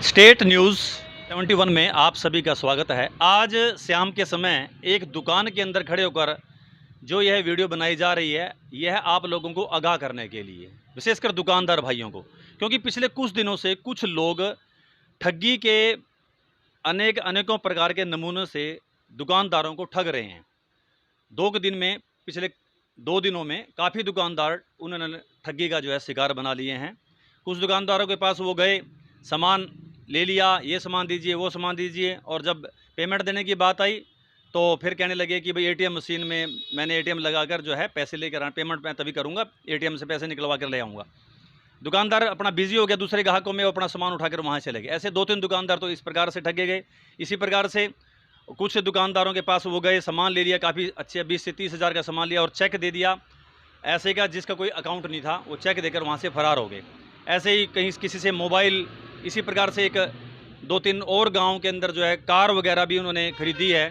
State news 71 में आप सभी का स्वागत है। आज शाम के समय एक दुकान के अंदर खड़े होकर जो यह वीडियो बनाई जा रही है, यह आप लोगों को आगाह करने के लिए, विशेषकर दुकानदार भाइयों को, क्योंकि पिछले कुछ दिनों से कुछ लोग ठगी के अनेकों प्रकार के नमूनों से दुकानदारों को ठग रहे हैं। पिछले 2 दिनों में काफ़ी दुकानदार उन्होंने ठगी का जो है शिकार बना लिए हैं। कुछ दुकानदारों के पास वो गए, सामान ले लिया, ये सामान दीजिए, वो सामान दीजिए, और जब पेमेंट देने की बात आई तो फिर कहने लगे कि भाई एटीएम मशीन में मैंने एटीएम लगाकर जो है पैसे लेकर आना, पेमेंट मैं तभी करूँगा, एटीएम से पैसे निकलवा कर ले आऊँगा। दुकानदार अपना बिजी हो गया, दूसरे ग्राहकों में वो अपना सामान उठाकर वहाँ चले गए। ऐसे 2-3 दुकानदार तो इस प्रकार से ठगे गए। इसी प्रकार से कुछ दुकानदारों के पास वो गए, सामान ले लिया, काफ़ी अच्छे 20 से 30 हज़ार का सामान लिया और चेक दे दिया ऐसे का जिसका कोई अकाउंट नहीं था, वो चेक देकर वहाँ से फरार हो गए। ऐसे ही कहीं किसी से मोबाइल, इसी प्रकार से एक 2-3 और गांव के अंदर जो है कार वगैरह भी उन्होंने खरीदी है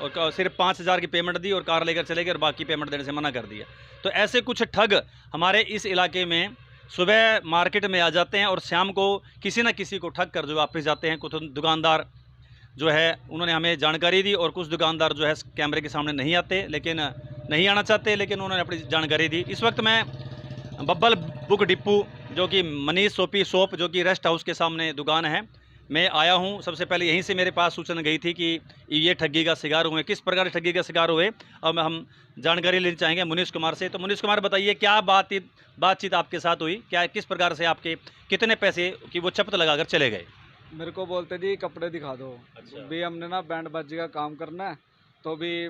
और सिर्फ 5,000 की पेमेंट दी और कार लेकर चले गए और बाकी पेमेंट देने से मना कर दिया। तो ऐसे कुछ ठग हमारे इस इलाके में सुबह मार्केट में आ जाते हैं और शाम को किसी न किसी को ठग कर जो वापस जाते हैं। कुछ दुकानदार जो है उन्होंने हमें जानकारी दी और कुछ दुकानदार जो है कैमरे के सामने नहीं आते, लेकिन नहीं आना चाहते, लेकिन उन्होंने अपनी जानकारी दी। इस वक्त मैं बब्बल बुक डिपो जो कि मनीष सोपी शॉप जो कि रेस्ट हाउस के सामने दुकान है, मैं आया हूं। सबसे पहले यहीं से मेरे पास सूचना गई थी कि ये ठगी का शिकार हुए, किस प्रकार ठगी का शिकार हुए, अब हम जानकारी लेना चाहेंगे मनीष कुमार से। तो मनीष कुमार बताइए, क्या बातचीत आपके साथ हुई, क्या किस प्रकार से आपके कितने पैसे की वो चपत लगाकर चले गए? मेरे को बोलते जी कपड़े दिखा दो। अच्छा। भी हमने ना बैंड बाजी का काम करना है, तो भी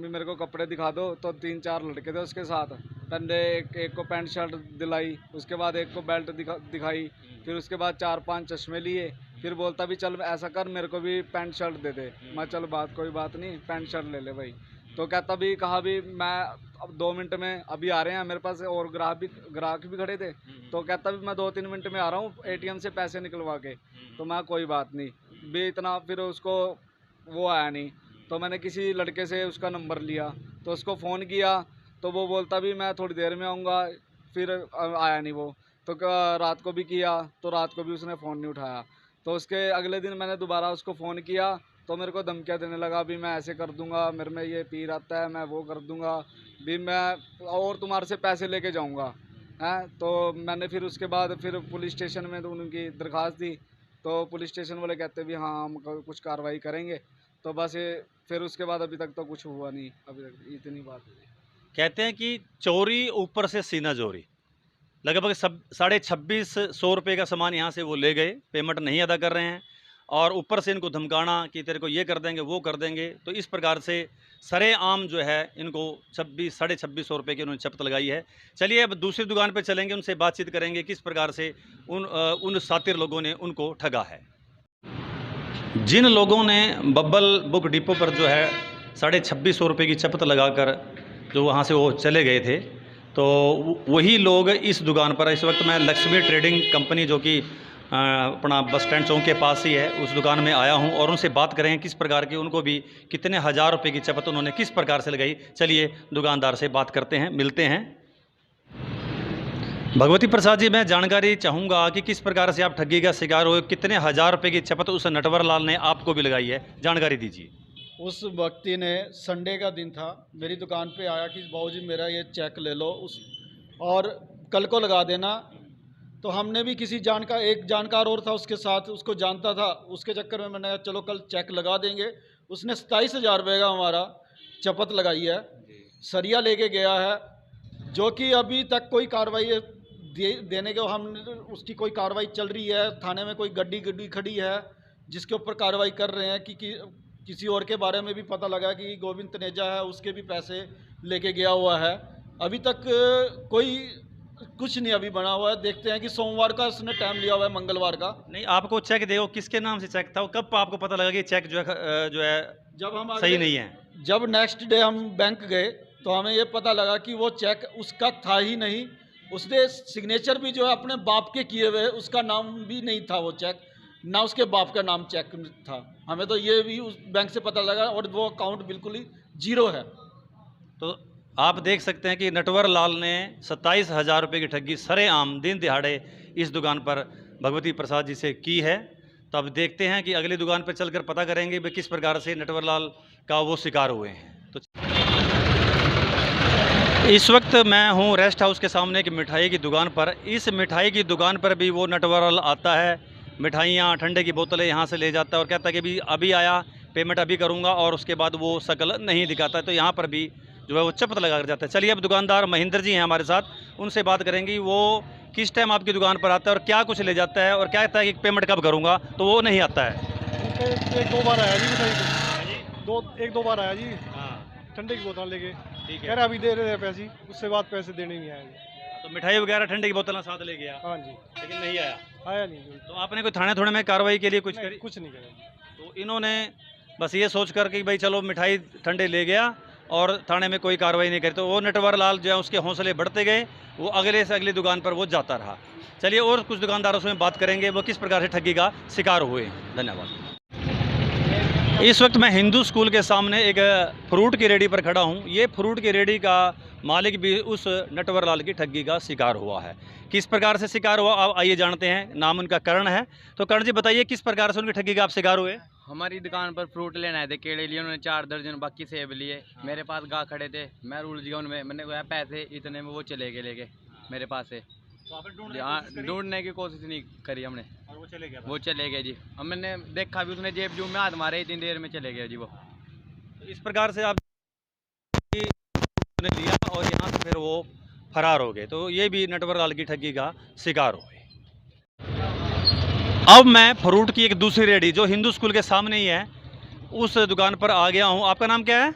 मेरे को कपड़े दिखा दो। तो 3-4 लड़के थे उसके साथ। पहले एक को पैंट शर्ट दिलाई, उसके बाद एक को बेल्ट दिखाई, फिर उसके बाद 4-5 चश्मे लिए। फिर बोलता भी चल ऐसा कर, मेरे को भी पैंट शर्ट दे दे। मैं चल कोई बात नहीं, पैंट शर्ट ले ले भाई। तो कहता भी कहा भी मैं अब 2 मिनट में अभी आ रहे हैं, मेरे पास और ग्राहक भी खड़े थे। तो कहता भी मैं 2-3 मिनट में आ रहा हूँ एटीएम से पैसे निकलवा के। तो मैं कोई बात नहीं भी इतना, फिर उसको वो आया नहीं। तो मैंने किसी लड़के से उसका नंबर लिया, तो उसको फ़ोन किया, तो वो बोलता भी मैं थोड़ी देर में आऊँगा। फिर आया नहीं वो। तो रात को भी किया, तो रात को भी उसने फ़ोन नहीं उठाया। तो उसके अगले दिन मैंने दोबारा उसको फ़ोन किया, तो मेरे को धमकियाँ देने लगा भी मैं ऐसे कर दूंगा, मेरे में ये पीर आता है, मैं वो कर दूंगा, भी मैं और तुम्हारे से पैसे लेके जाऊंगा। हैं तो मैंने फिर उसके बाद फिर पुलिस स्टेशन में तो उनकी दरख्वास्त दी। तो पुलिस स्टेशन वाले कहते भी हाँ हम कुछ कार्रवाई करेंगे। तो बस ये फिर उसके बाद अभी तक तो कुछ हुआ नहीं, अभी तक इतनी बात हुई। कहते हैं कि चोरी ऊपर से सीना चोरी, लगभग 26,500 रुपये का सामान यहाँ से वो ले गए, पेमेंट नहीं अदा कर रहे हैं और ऊपर से इनको धमकाना कि तेरे को ये कर देंगे, वो कर देंगे। तो इस प्रकार से सरेआम जो है इनको 26,500 रुपये की उन्होंने चपत लगाई है। चलिए अब दूसरी दुकान पर चलेंगे, उनसे बातचीत करेंगे किस प्रकार से उन सातिर लोगों ने उनको ठगा है। जिन लोगों ने बब्बल बुक डिपो पर जो है 26,500 रुपये की चपत लगाकर जो वहाँ से वो चले गए थे, तो वही लोग इस दुकान पर, इस वक्त मैं लक्ष्मी ट्रेडिंग कंपनी जो कि अपना बस स्टैंड चौक के पास ही है, उस दुकान में आया हूं और उनसे बात करें किस प्रकार की उनको भी कितने हज़ार रुपए की चपत उन्होंने किस प्रकार से लगाई। चलिए दुकानदार से बात करते हैं, मिलते हैं। भगवती प्रसाद जी, मैं जानकारी चाहूँगा कि किस प्रकार से आप ठगी का शिकार हुए, कितने हज़ार रुपये की चपत उस नटवर लाल ने आपको भी लगाई है, जानकारी दीजिए। उस व्यक्ति ने संडे का दिन था, मेरी दुकान पे आया कि बाबूजी मेरा ये चेक ले लो और कल को लगा देना। तो हमने भी एक जानकार और था उसके साथ, उसको जानता था, उसके चक्कर में मैंने कहा चलो कल चेक लगा देंगे। उसने 27,000 रुपये का हमारा चपत लगाई है, सरिया लेके गया है, जो कि अभी तक कोई कार्रवाई देने के हम उसकी कोई कार्रवाई चल रही है। थाने में कोई गड्डी खड़ी है जिसके ऊपर कार्रवाई कर रहे हैं कि किसी और के बारे में भी पता लगा कि गोविंद तनेजा है, उसके भी पैसे लेके गया हुआ है। अभी तक कोई कुछ नहीं अभी बना हुआ है। देखते हैं कि सोमवार का उसने टाइम लिया हुआ है, मंगलवार का। नहीं, आपको चेक देखो किसके नाम से चेक था, कब आपको पता लगा कि चेक जो है जब हम सही नहीं है? जब नेक्स्ट डे हम बैंक गए तो हमें ये पता लगा कि वो चेक उसका था ही नहीं। उसने सिग्नेचर भी जो है अपने बाप के किए हुए, उसका नाम भी नहीं था वो चेक, ना उसके बाप का नाम चेक था। हमें तो ये भी उस बैंक से पता लगा और वो अकाउंट बिल्कुल ही जीरो है। तो आप देख सकते हैं कि नटवर लाल ने 27,000 रुपये की ठगी सरेआम दिन दिहाड़े इस दुकान पर भगवती प्रसाद जी से की है। तो अब देखते हैं कि अगली दुकान पर चलकर पता करेंगे भाई किस प्रकार से नटवर लाल का वो शिकार हुए हैं। तो इस वक्त मैं हूँ रेस्ट हाउस के सामने एक मिठाई की दुकान पर। इस मिठाई की दुकान पर भी वो नटवर लाल आता है, मिठाइयाँ ठंडे की बोतलें यहाँ से ले जाता है और कहता है कि भी अभी आया, पेमेंट अभी करूँगा, और उसके बाद वो शकल नहीं दिखाता है। तो यहाँ पर भी जो है वो चपत लगा कर जाता है। चलिए अब दुकानदार महेंद्र जी हैं हमारे साथ, उनसे बात करेंगे वो किस टाइम आपकी दुकान पर आता है और क्या कुछ ले जाता है और क्या कहता है कि पेमेंट कब करूँगा, तो वो नहीं आता है। एक दो बार आया जी मिठाई, एक दो बार आया जी। हाँ ठंडे की बोतल लेके, ठीक कह रहा अभी दे रहे हैं पैसे, उससे बाद पैसे देने नहीं आए जी। तो मिठाई वगैरह ठंडे की बोतलें साथ ले गया, हाँ जी, लेकिन नहीं आया। आया नहीं जी। तो आपने कोई थाने थोड़े में कार्रवाई के लिए कुछ करी? कुछ नहीं करा। तो इन्होंने बस ये सोच कर कि भाई चलो मिठाई ठंडे ले गया और थाने में कोई कार्रवाई नहीं करी। तो वो नटवर लाल जो है उसके हौसले बढ़ते गए, वो अगले से अगली दुकान पर वो जाता रहा। चलिए और कुछ दुकानदारों से बात करेंगे वो किस प्रकार से ठगी का शिकार हुए। धन्यवाद। इस वक्त मैं हिंदू स्कूल के सामने एक फ्रूट की रेडी पर खड़ा हूँ। ये फ्रूट की रेडी का मालिक भी उस नटवर लाल की ठगी का शिकार हुआ है। किस प्रकार से शिकार हुआ आप आइए जानते हैं। नाम उनका करण है। तो करण जी बताइए किस प्रकार से उनकी ठगी का आप शिकार हुए? हमारी दुकान पर फ्रूट लेने आए थे, केले लिए उन्होंने 4 दर्जन, बाकी सेब लिए। मेरे पास गा खड़े थे, मैं उलझ गया उनमें। मैंने कहा पैसे इतने में वो चले गए लेके मेरे पास से। तो आपने ढूंढने की कोशिश नहीं करी हमने, और वो चले गया। वो चले गए जी। अब मैंने देखा भी, उसने जेब जूब में हाथ मारे, इतनी देर में चले गए जी वो। तो इस प्रकार से आप ने लिया और यहाँ से फिर वो फरार हो गए। तो ये भी नटवर लाल की ठगी का शिकार हुए। अब मैं फ्रूट की एक दूसरी रेडी जो हिंदू स्कूल के सामने ही है उस दुकान पर आ गया हूँ। आपका नाम क्या है?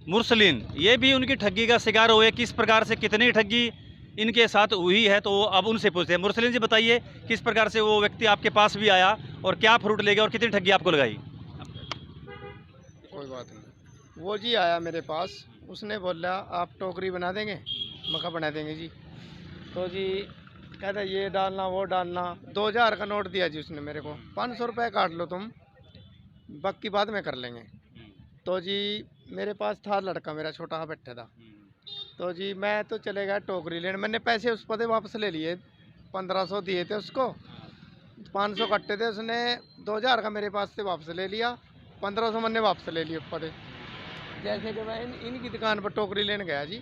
मुरसलीन। ये भी उनकी ठगी का शिकार हुए। किस प्रकार से कितनी ठगी इनके साथ हुई है तो अब उनसे पूछते हैं। मुरसलीन जी बताइए किस प्रकार से वो व्यक्ति आपके पास भी आया और क्या फ्रूट ले गया और कितनी ठगी आपको लगाई? कोई बात नहीं, वो जी आया मेरे पास, उसने बोला आप टोकरी बना देंगे? मक्का बना देंगे जी। तो जी कहता ये डालना वो डालना। 2000 का नोट दिया जी उसने मेरे को, 500 रुपये काट लो तुम, बाकी बाद में कर लेंगे। तो जी मेरे पास था लड़का, मेरा छोटा बैठा था। तो जी मैं तो चले गया टोकरी लेने। मैंने पैसे उस पर वापस ले लिए, 1500 दिए थे उसको, 500 कट्टे थे, उसने 2000 का मेरे पास से वापस ले लिया, 1500 मैंने वापस ले लिया ऊपर। जैसे कि मैं इनकी दुकान पर टोकरी लेने गया जी,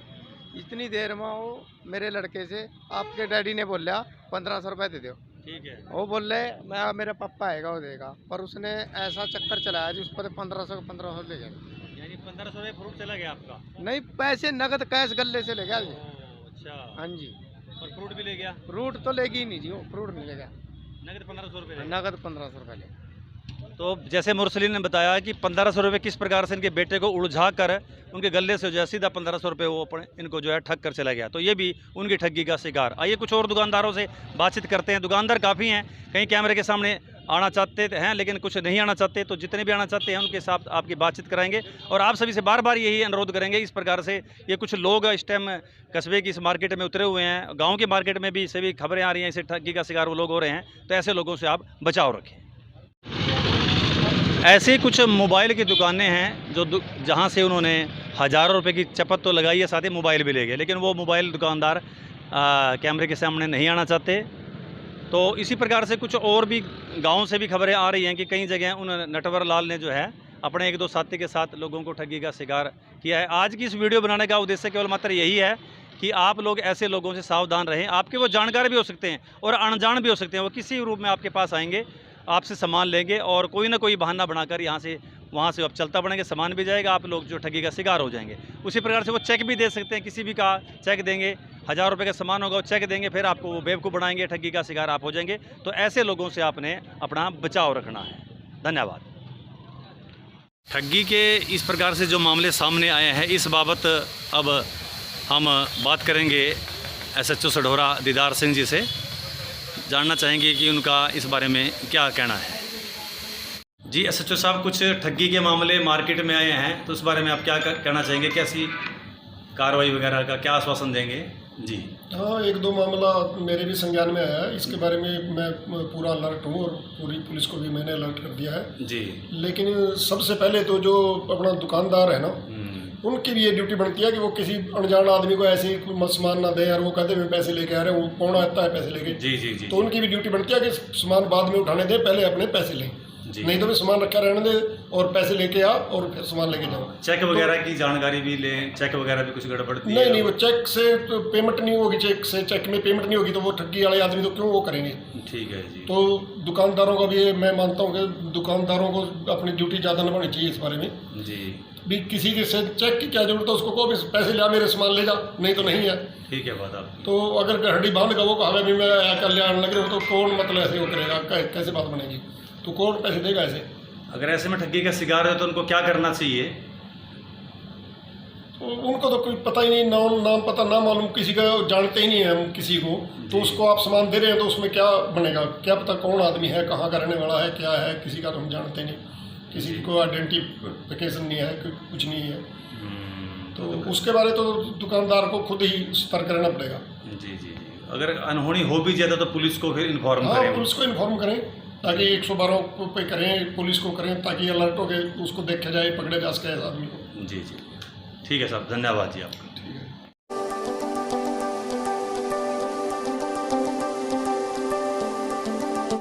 इतनी देर में वो मेरे लड़के से आपके डैडी ने बोला 1500 रुपये दे दो। ठीक है। वो बोल रहे मैं मेरा पापा आएगा वो देगा, पर उसने ऐसा चक्कर चलाया जी उस पर 1500 ले गया। यानी 1500 रुपये फ्रूट चला गया आपका? नहीं, पैसे नगद कैश गले से ले गया जी। अच्छा। हाँ जी। और फ्रूट भी ले गया? फ्रूट तो लेगी ही नहीं जी, वो फ्रूट नहीं ले गया। नगद 1500 रुपये? नगद 1500 रुपये ले। तो जैसे मुरसलीन ने बताया कि 1500 रुपये किस प्रकार से इनके बेटे को उलझा कर उनके गले से जो है सीधा 1500 रुपये वो अपने इनको जो है ठग कर चला गया। तो ये भी उनकी ठगी का शिकार। आइए कुछ और दुकानदारों से बातचीत करते हैं। दुकानदार काफ़ी हैं, कहीं कैमरे के सामने आना चाहते हैं लेकिन कुछ नहीं आना चाहते। तो जितने भी आना चाहते हैं उनके साथ आपकी बातचीत कराएंगे और आप सभी से बार बार यही अनुरोध करेंगे। इस प्रकार से ये कुछ लोग इस टाइम कस्बे की इस मार्केट में उतरे हुए हैं, गाँव की मार्केट में भी सभी खबरें आ रही हैं, इसे ठगी का शिकार वो लोग हो रहे हैं। तो ऐसे लोगों से आप बचाव रखें। ऐसी कुछ मोबाइल की दुकानें हैं जो जहां से उन्होंने हज़ारों रुपए की चपत तो लगाई है, साथ ही मोबाइल भी ले गए, लेकिन वो मोबाइल दुकानदार कैमरे के सामने नहीं आना चाहते। तो इसी प्रकार से कुछ और भी गांव से भी खबरें आ रही हैं कि कई जगह उन नटवर लाल ने जो है अपने 1-2 साथी के साथ लोगों को ठगी का शिकार किया है। आज की इस वीडियो बनाने का उद्देश्य केवल मात्र यही है कि आप लोग ऐसे लोगों से सावधान रहें। आपके वो जानकार भी हो सकते हैं और अनजान भी हो सकते हैं। वो किसी रूप में आपके पास आएंगे, आपसे सामान लेंगे और कोई ना कोई बहाना बनाकर यहाँ से वहाँ से आप चलता बढ़ेंगे, सामान भी जाएगा, आप लोग जो ठगी का शिकार हो जाएंगे। उसी प्रकार से वो चेक भी दे सकते हैं, किसी भी का चेक देंगे, 1000 रुपये का सामान होगा वो चेक देंगे, फिर आपको वो बेवकूफ़ बनाएंगे, ठगी का शिकार आप हो जाएंगे। तो ऐसे लोगों से आपने अपना बचाव रखना है। धन्यवाद। ठगी के इस प्रकार से जो मामले सामने आए हैं इस बाबत अब हम बात करेंगे SHO सढौरा दीदार सिंह जी से। जानना चाहेंगे कि उनका इस बारे में क्या कहना है। जी SHO साहब, कुछ ठगी के मामले मार्केट में आए हैं तो उस बारे में आप क्या कहना चाहेंगे? कैसी कार्रवाई वगैरह का क्या आश्वासन देंगे? जी हाँ, 1-2 मामला मेरे भी संज्ञान में आया है। इसके बारे में मैं पूरा अलर्ट हूँ और पूरी पुलिस को भी मैंने अलर्ट कर दिया है जी। लेकिन सबसे पहले तो जो अपना दुकानदार है ना, उनकी भी ये ड्यूटी बनती है कि वो किसी अनजान आदमी को ऐसे ही कोई सामान ना दे, और वो कहते मैं पैसे लेके आ रहे हैं, वो कौन आता है पैसे लेके। जी जी जी। तो उनकी भी ड्यूटी बनती है कि सामान बाद में उठाने दे, पहले अपने पैसे लें, नहीं तो भी सामान रखा रहने दे और पैसे लेके आ और फिर सामान लेके जाओ। चेक वगैरह की जानकारी भी लें, चेक वगैरह भी कुछ गड़बड़ थी? नहीं, वो चेक से तो पेमेंट नहीं होगी, चेक में पेमेंट नहीं होगी तो वो ठगी वाले आदमी तो क्यों वो करेंगे। ठीक है जी। तो दुकानदारों का भी मैं मानता हूँ कि दुकानदारों को अपनी ड्यूटी ज़्यादा निभानी चाहिए इस बारे में जी। भी किसी के से चेक की क्या जरूरत है, उसको को भी पैसे ला मेरे सामान ले जा, नहीं तो नहीं है। ठीक है बात आपकी। तो अगर हड्डी बांध का वो कहा भी मैं कल्याण लग रहा हूँ तो कौन मतलब ऐसे वो करेगा, कैसे बात बनेगी, तो कौन पैसे देगा ऐसे। अगर ऐसे में ठगी का शिकार है तो उनको क्या करना चाहिए? तो उनको तो कोई पता ही नहीं, नाम पता ना मालूम, किसी का जानते ही नहीं है हम किसी को, तो उसको आप सामान दे रहे हैं तो उसमें क्या बनेगा, क्या पता कौन आदमी है, कहाँ का रहने वाला है, क्या है, किसी का तो हम जानते नहीं, किसी को आइडेंटिफिकेशन नहीं है, कुछ नहीं है। तो उसके बारे तो दुकानदार को खुद ही सतर्क रहना पड़ेगा। जी जी जी। अगर अनहोनी हो भी जाता तो पुलिस को फिर इन्फॉर्म हाँ, करें? पुलिस को इन्फॉर्म करें, ताकि 112 पे करें, पुलिस को करें, ताकि अलर्ट हो के उसको देखा जाए, पकड़े जा सके इस आदमी को। जी जी। ठीक है साहब, धन्यवाद जी आपका।